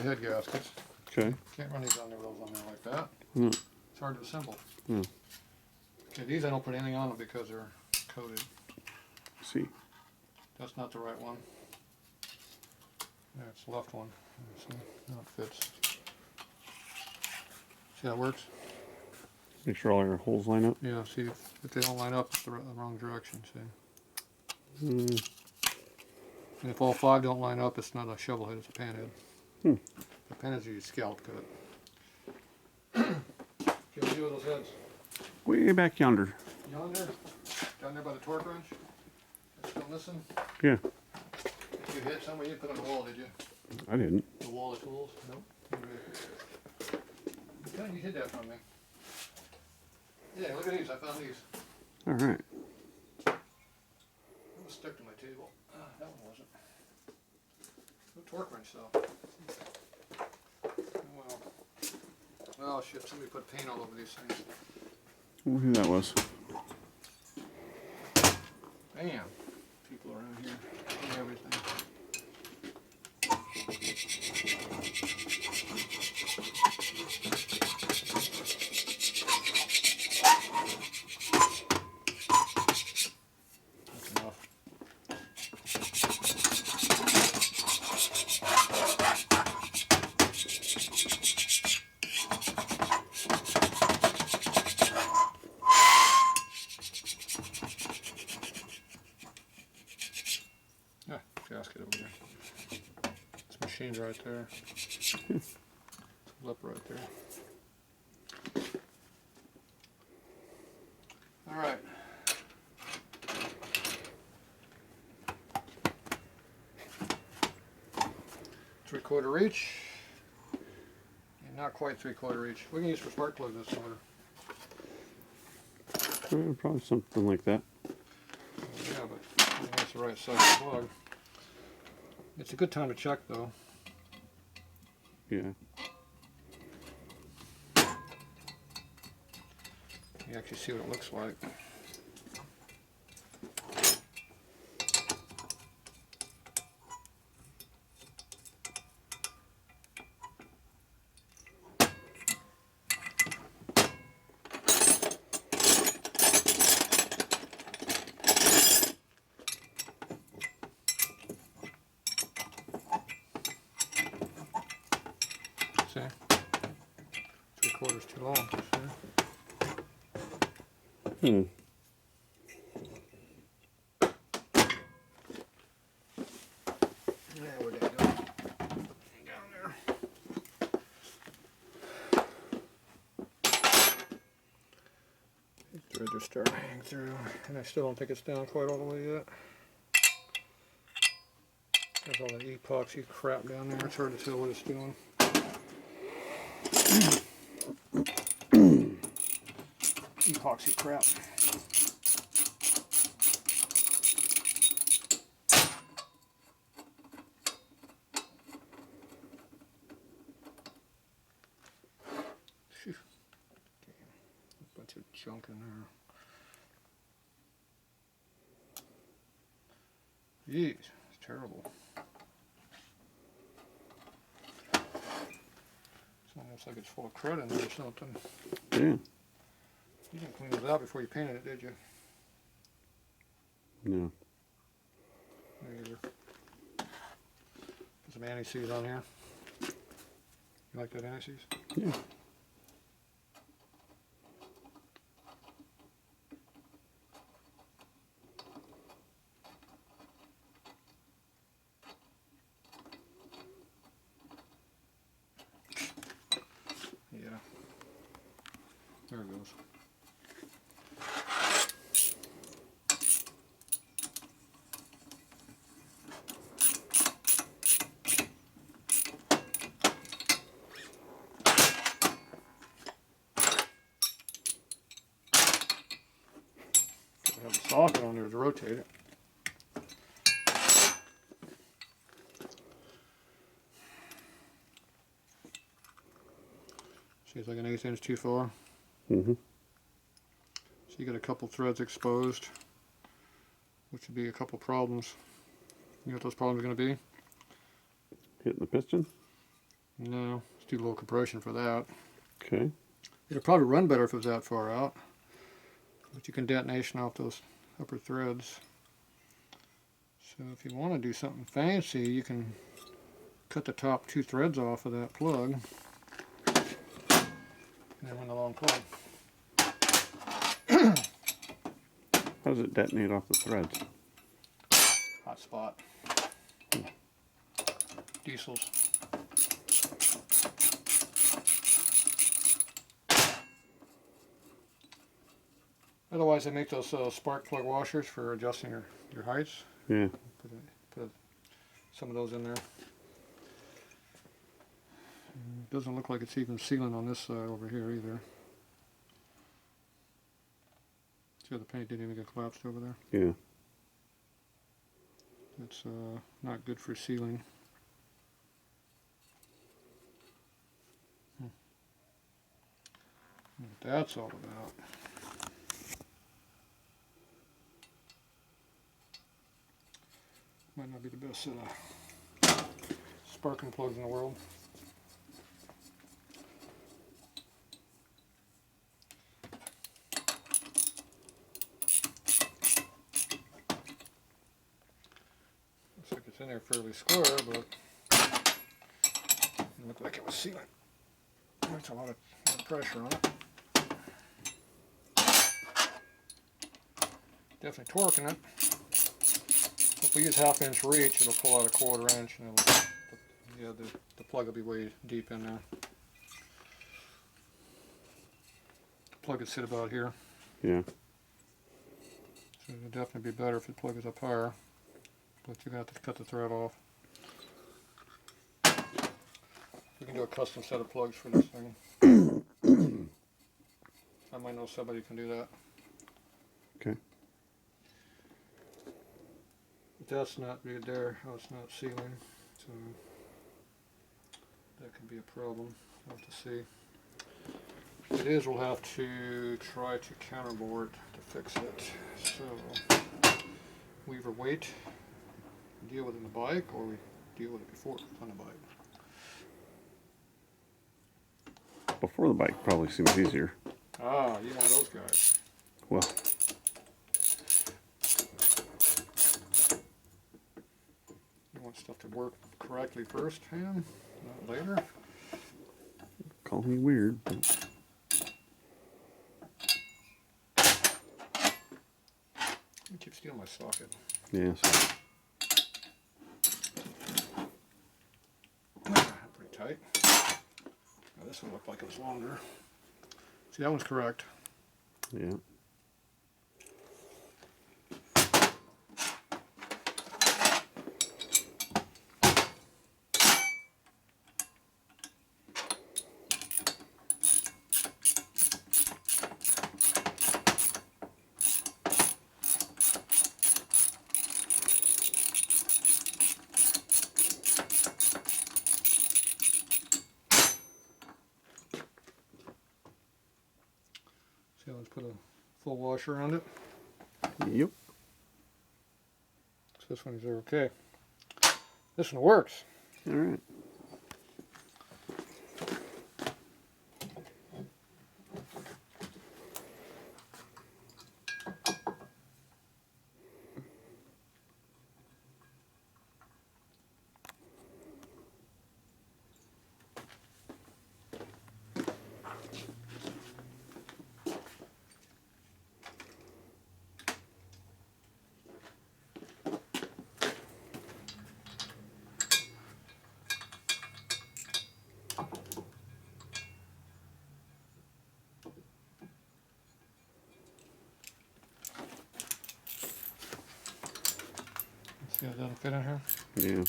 head gaskets. Okay. Can't run these on there like that. Hmm. It's hard to assemble. Hmm. Okay, these I don't put anything on them because they're coated. See. That's not the right one. There, it's the left one. See, now it fits. See how it works? Make sure all your holes line up. Yeah, see, if they don't line up, it's the wrong direction, see? Hmm. And if all 5 don't line up, it's not a shovel head, it's a pan head. Hmm. The pan head's usually scallop cut. Okay, what do you do with those heads? Way back yonder. Yonder? Down there by the torque wrench? Still missing? Yeah. You hit somewhere you put on the wall, did you? I didn't. The wall of tools? Nope. You hid that from me. Yeah, look at these. I found these. All right. That was stuck to my table. That one wasn't. No torque wrench though. Oh, well. Oh shit, somebody put paint all over these things. I wonder who that was. Damn. People around here doing everything. That's enough. Yeah, gasket over there. This machine's right there. Lip right there. All right. Three-quarter reach. And not quite three-quarter reach. We can use for spark plugs this motor. Probably something like that. Yeah, but that's the right size plug. It's a good time to check though. Yeah. You actually see what it looks like. See? 3/4 too long. See? Hmm. Yeah, where'd that go? Down there. These threads are starting to hang through, and I still don't think it's down quite all the way yet. There's all that epoxy crap down there. It's hard to tell what it's doing. Epoxy crap. Phew. A bunch of junk in there. Jeez, it's terrible. It's almost like it's full of crud in there or something. Yeah. You didn't clean it out before you painted it, did you? No. Me either. Put some anti-seize on here. You like that anti-seize? Yeah. Yeah. There it goes. Have a socket on there to rotate it. See, it's like an 1/8 inch too far. Mm-hmm. So you got a couple threads exposed, which would be a couple problems. You know what those problems are going to be? Hitting the piston? No, it's too low compression for that. Okay. It'll probably run better if it was that far out. But you can detonation off those upper threads. So if you want to do something fancy, you can cut the top 2 threads off of that plug. And then run the long plug. How does it detonate off the threads? Hot spot. Diesels. Otherwise, they make those spark plug washers for adjusting your heights. Yeah. Put some of those in there. Doesn't look like it's even sealing on this side over here either. See how the paint didn't even get collapsed over there? Yeah. That's not good for sealing. What that's all about. Might not be the best set of sparking plugs in the world. Looks like it's in there fairly square, but it looked like it was sealing. There's a lot of pressure on it. Definitely torquing it. If we use 1/2 inch reach, it'll pull out a 1/4 inch, and it'll, yeah, the plug will be way deep in there. The plug would sit about here. Yeah. So it'll definitely be better if the plug is up higher, but you're going to have to cut the thread off. We can do a custom set of plugs for this thing. I might know somebody who can do that. Okay. But that's not right there, how it's not sealing, so that could be a problem. We'll have to see. If it is, we'll have to try to counterbore it to fix it. So we either wait, deal with it in the bike, or we deal with it before it's on the bike. Before the bike probably seems easier. Ah, you're one of those guys. Well, You want stuff to work correctly first hand, not later. call me weird, but You keep stealing my socket. yeah. So Pretty tight. Now this one looked like it was longer. See, that one's correct. yeah. See, let's put a full washer around it. Yep. So this one is okay. This one works. All right. See, it doesn't fit in here. Yeah.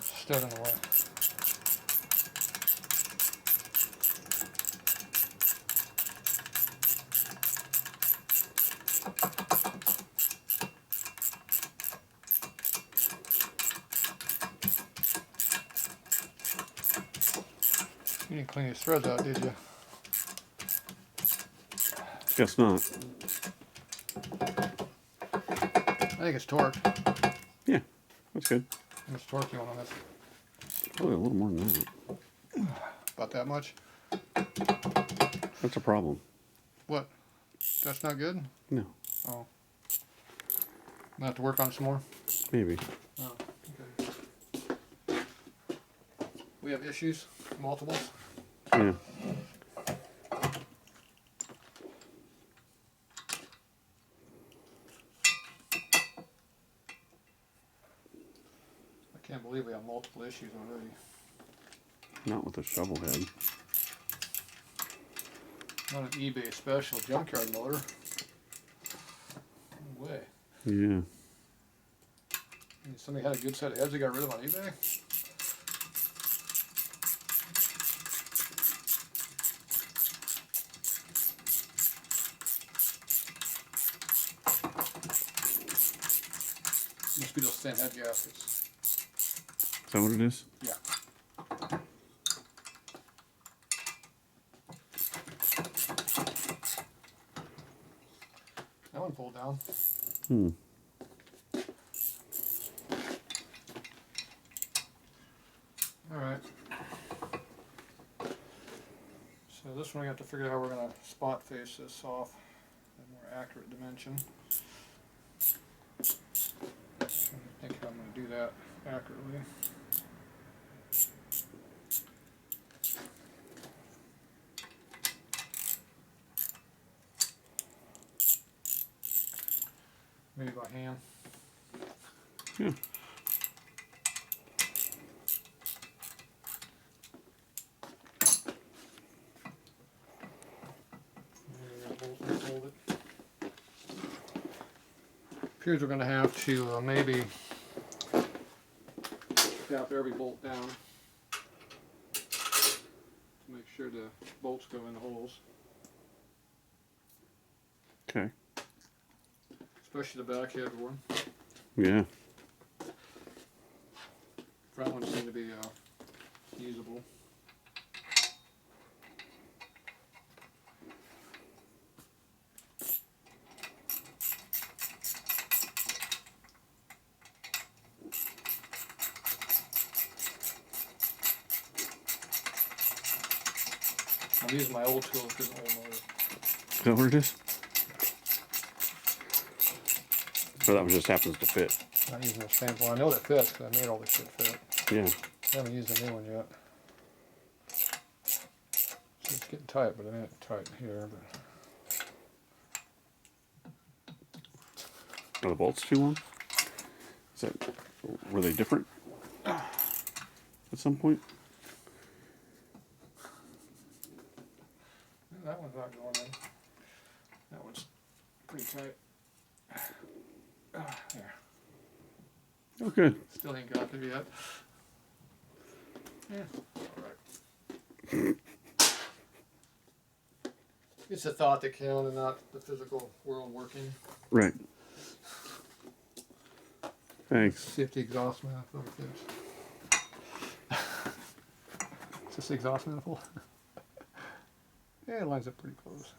Stud in the way. You didn't clean these threads out, did you? Guess not. I think it's torqued. Yeah. That's good. It's torqued on this. Probably a little more than that. About that much? That's a problem. What? That's not good? No. Oh. I have to work on it some more? Maybe. Oh, okay. We have issues? Multiples? Yeah. I can't believe we have multiple issues already. Not with a shovel head. Not an eBay special junkyard motor. No way. Yeah. Somebody had a good set of heads they got rid of on eBay? Must be those thin head gaskets. Is that what it is? Yeah. That one pulled down. Hmm. Alright. So this one we have to figure out how we're going to spot face this off at a more accurate dimension. I think I'm going to do that accurately. Maybe by hand. Yeah. Hold it. Appears we're going to have to maybe tap every bolt down to make sure the bolts go in the holes. Okay. Especially the back head one. Yeah. Front ones seem to be usable. I'm using my old tool because it's an old motor. Is that what it is? So that one just happens to fit. Not using a sample. I know that fits because I made all this shit fit. Yeah. I haven't used a new one yet. So it's getting tight, but it ain't tight here. But Are the bolts too long? Is that, were they different at some point? that one's not going in. That one's pretty tight. There. Oh, good. Still ain't got there yet. Yeah, alright. It's the thought that counts and not the physical world working. Right. Thanks. See if the exhaust manifold fits. Is this the exhaust manifold? Yeah, it lines up pretty close.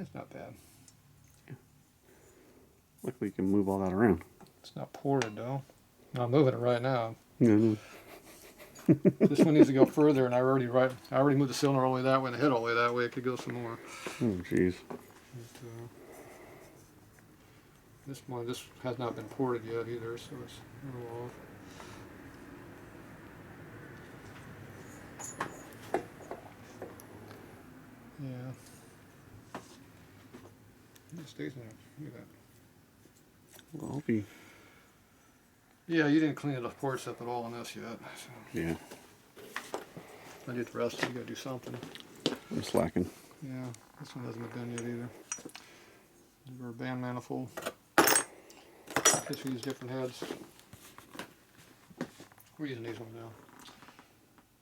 It's not bad. Luckily you can move all that around. It's not ported though. I'm moving it right now. Yeah, no. This one needs to go further, and I already moved the cylinder all the way that way and the head all the way that way. It could go some more. Oh, jeez. This has not been ported yet either, so it's a little off. Yeah. It stays in there. Look at that. Well, I'll be... Yeah, you didn't clean the ports up at all on this yet. So. Yeah. I did the rest. You gotta do something. I'm slacking. Yeah, this one hasn't been done yet either. Our band manifold. Guess we use different heads. We're using these ones now.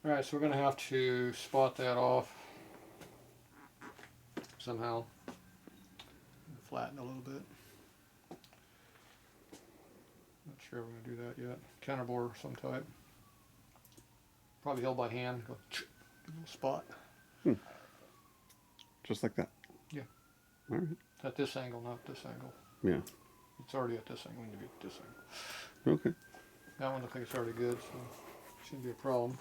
Alright, so we're going to have to spot that off somehow. Flatten a little bit. Not sure we're going to do that yet. Counterbore of some type. Probably held by hand. Go a little spot. Just like that? Yeah. Alright. at this angle, not this angle. Yeah. It's already at this angle. We need to be at this angle. Okay. That one looks like it's already good, so shouldn't be a problem.